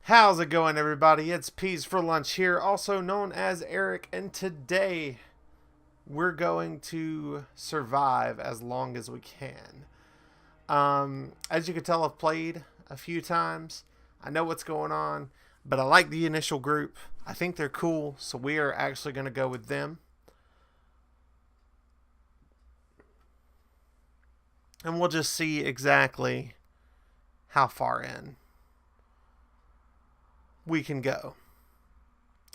How's it going, everybody? It's Peas for Lunch here, also known as Eric, and today we're going to survive as long as we can. As you can tell, I've played a few times. I know what's going on, but I like the initial group. I think they're cool, so we are actually going to go with them. And we'll just see exactly how far in we can go.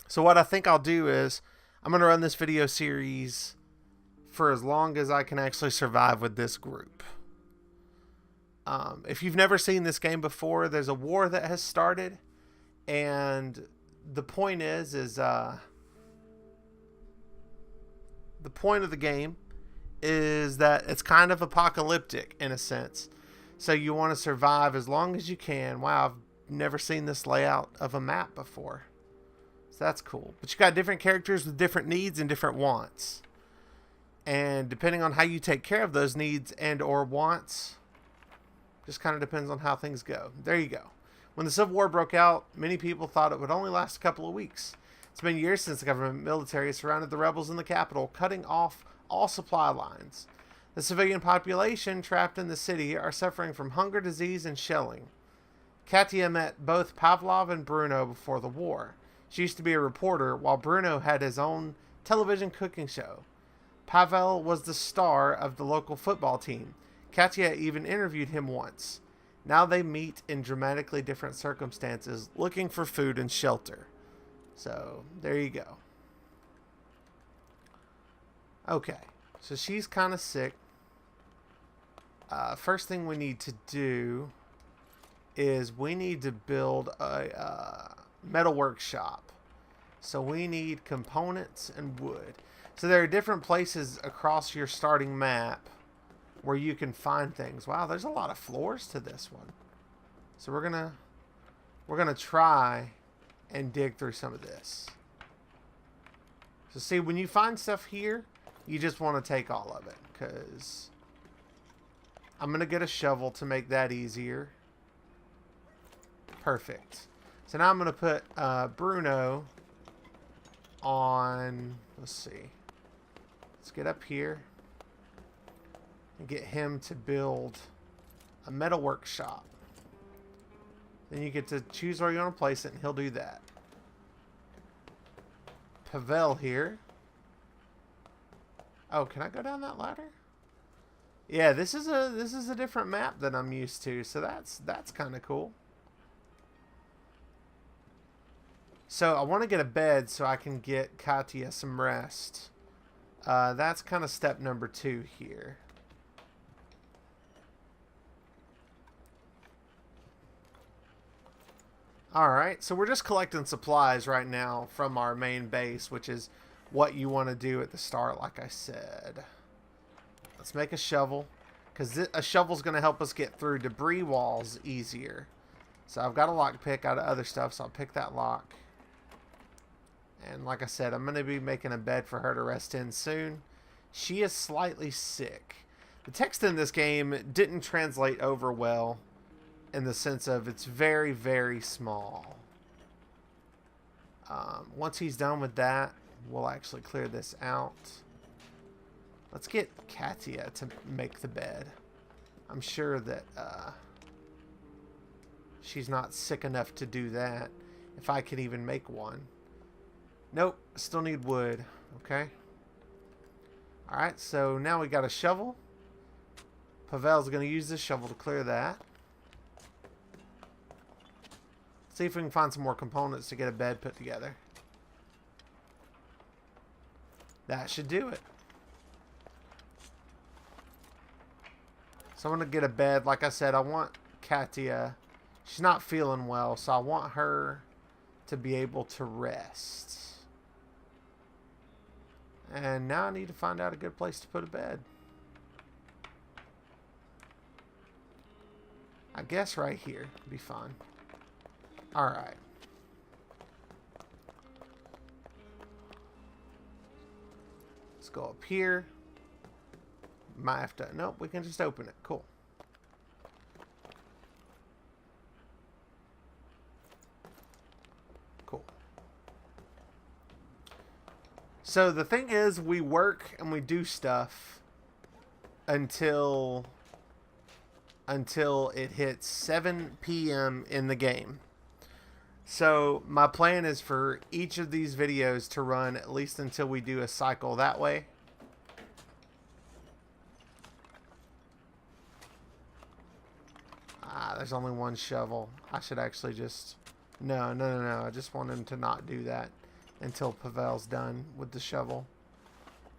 So what I think I'll do is I'm going to run this video series for as long as I can actually survive with this group. If you've never seen this game before, there's a war that has started, and the point is the point of the game is that it's kind of apocalyptic in a sense. So you want to survive as long as you can. Wow, I've never seen this layout of a map before. So that's cool. But you got different characters with different needs and different wants. And depending on how you take care of those needs and or wants, just kind of depends on how things go. There you go. When the Civil War broke out, many people thought it would only last a couple of weeks. It's been years since the government military surrounded the rebels in the capital, cutting off all supply lines. The civilian population trapped in the city are suffering from hunger, disease, and shelling. Katya met both Pavlov and Bruno before the war. She used to be a reporter, while Bruno had his own television cooking show. Pavel was the star of the local football team. Katya even interviewed him once. Now they meet in dramatically different circumstances, looking for food and shelter. So, there you go. Okay, so she's kind of sick. First thing we need to do is we need to build a metal workshop. So we need components and wood. So there are different places across your starting map where you can find things. Wow, there's a lot of floors to this one. So we're gonna try and dig through some of this. So see, when you find stuff here, you just want to take all of it, because I'm gonna get a shovel to make that easier. Perfect. So now I'm gonna put Bruno on. Let's see. Let's get up here and get him to build a metal workshop. Then you get to choose where you want to place it, and he'll do that. Pavel here. Oh, can I go down that ladder? Yeah, this is a different map than I'm used to, so that's kind of cool. So I want to get a bed so I can get Katya some rest. That's kind of step number 2 here. Alright, so we're just collecting supplies right now from our main base, which is what you want to do at the start, like I said. Let's make a shovel, because a shovel's going to help us get through debris walls easier. So I've got a lockpick out of other stuff, so I'll pick that lock. And like I said, I'm going to be making a bed for her to rest in soon. She is slightly sick. The text in this game didn't translate over well, in the sense of it's very, very small. Once he's done with that, we'll actually clear this out. Let's get Katya to make the bed. I'm sure that she's not sick enough to do that, if I can even make one. Nope, still need wood. Okay. Alright, so now we got a shovel. Pavel's going to use this shovel to clear that. See if we can find some more components to get a bed put together. That should do it. So I'm going to get a bed. Like I said, I want Katya. She's not feeling well, so I want her to be able to rest. And now I need to find out a good place to put a bed. I guess right here would be fine. Alright. Let's go up here. Might have to... Nope, we can just open it. Cool. So the thing is, we work and we do stuff until it hits 7 p.m. in the game. So my plan is for each of these videos to run at least until we do a cycle that way. There's only one shovel. I should actually just... No. I just want him to not do that until Pavel's done with the shovel.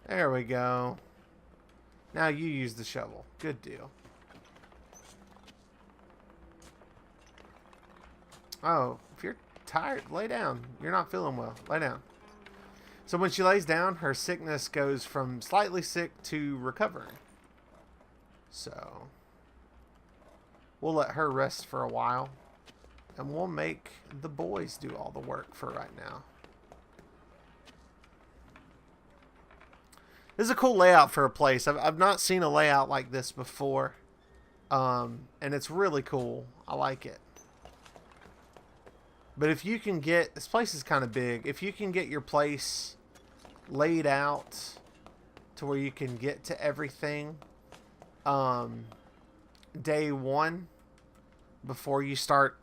There we go. Now you use the shovel. Good deal. Oh, if you're tired, lay down. You're not feeling well. Lay down. So when she lays down, her sickness goes from slightly sick to recovering. So we'll let her rest for a while. And we'll make the boys do all the work for right now. This is a cool layout for a place. I've not seen a layout like this before. And it's really cool. I like it. But if you can get... This place is kind of big. If you can get your place laid out to where you can get to everything day one before you start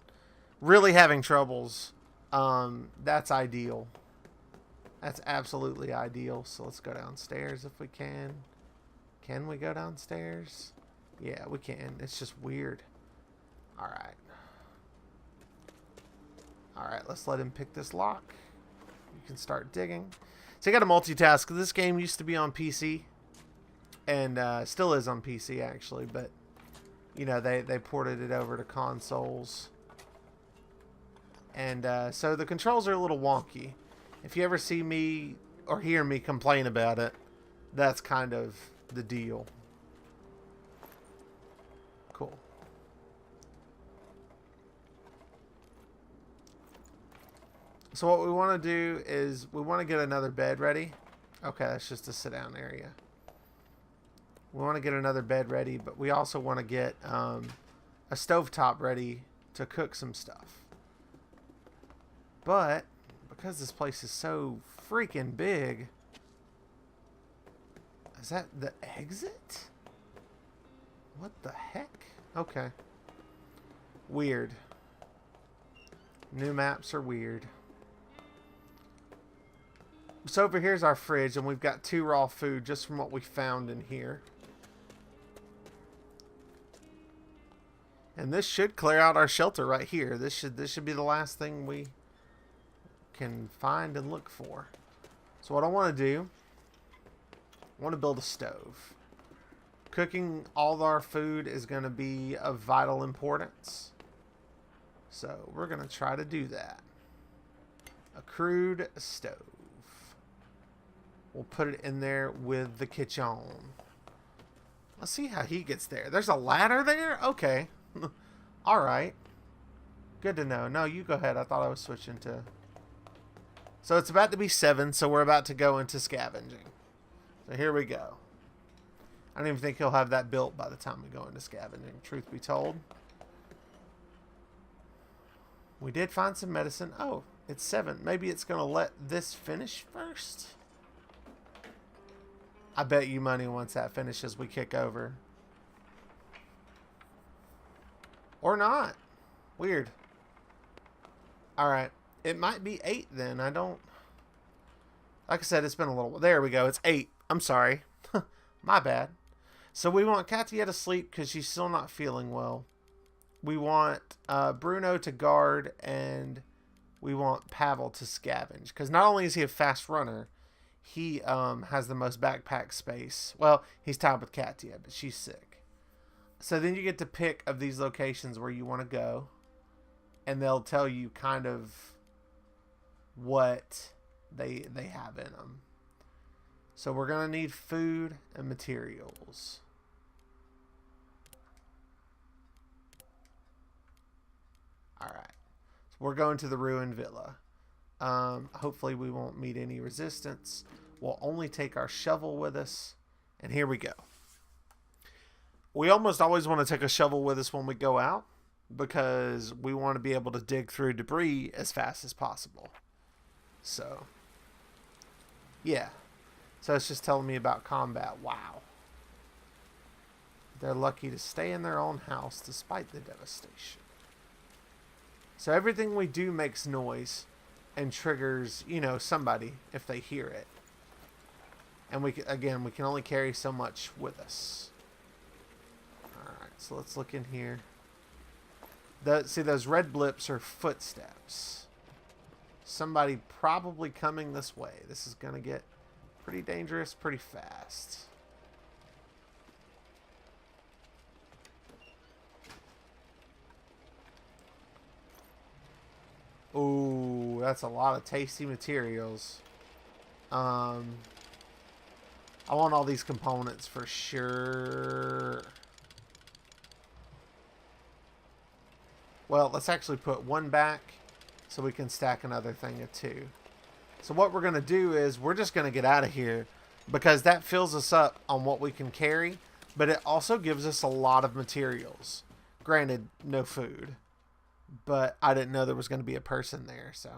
really having troubles, that's ideal. That's absolutely ideal. So let's go downstairs if we can. Can we go downstairs? Yeah, we can. It's just weird. Alright. Alright, let's let him pick this lock. You can start digging. So you got to multitask. This game used to be on PC. And still is on PC, actually. But, you know, they ported it over to consoles. And so the controls are a little wonky. If you ever see me or hear me complain about it, that's kind of the deal. Cool. So what we want to do is we want to get another bed ready. Okay, that's just a sit down area. We want to get another bed ready, but we also want to get a stovetop ready to cook some stuff. But because this place is so freaking big, is that the exit? What the heck? Okay. Weird. New maps are weird. So over here's our fridge, and we've got 2 raw food just from what we found in here. And this should clear out our shelter right here. This should be the last thing we can find and look for. So what I want to do, I want to build a stove. Cooking all of our food is going to be of vital importance. So we're going to try to do that. A crude stove. We'll put it in there with the kitchen. Let's see how he gets there. There's a ladder there? Okay. Alright. Good to know. No, you go ahead. I thought I was switching to... So it's about to be 7, so we're about to go into scavenging. So here we go. I don't even think he'll have that built by the time we go into scavenging, truth be told. We did find some medicine. Oh, it's 7. Maybe it's going to let this finish first? I bet you money once that finishes, we kick over. Or not. Weird. Alright. It might be 8 then. I don't... Like I said, it's been a little... There we go. It's 8. I'm sorry. My bad. So we want Katia to sleep because she's still not feeling well. We want Bruno to guard, and we want Pavel to scavenge. Because not only is he a fast runner, he has the most backpack space. Well, he's tied with Katia, but she's sick. So then you get to pick of these locations where you want to go. And they'll tell you kind of what they have in them. So we're going to need food and materials. Alright. So we're going to the ruined villa. Hopefully we won't meet any resistance. We'll only take our shovel with us. And here we go. We almost always want to take a shovel with us when we go out, because we want to be able to dig through debris as fast as possible. So, yeah. So it's just telling me about combat. Wow. They're lucky to stay in their own house despite the devastation. So everything we do makes noise and triggers, you know, somebody if they hear it. And we can only carry so much with us. Alright, so let's look in here. See, those red blips are footsteps. Somebody probably coming this way. This is going to get pretty dangerous pretty fast. Ooh, that's a lot of tasty materials. I want all these components for sure. Well, let's actually put one back so we can stack another thing of two. So what we're going to do is we're just going to get out of here because that fills us up on what we can carry, but it also gives us a lot of materials. Granted, no food. But I didn't know there was going to be a person there, so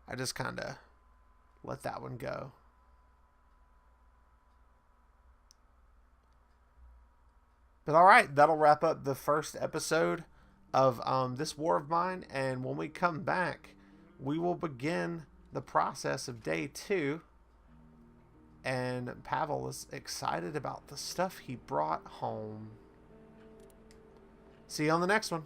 I just kind of let that one go. But alright, that'll wrap up the first episode of this war of mine, and when we come back, we will begin the process of day 2, and Pavel is excited about the stuff he brought home. See you on the next one.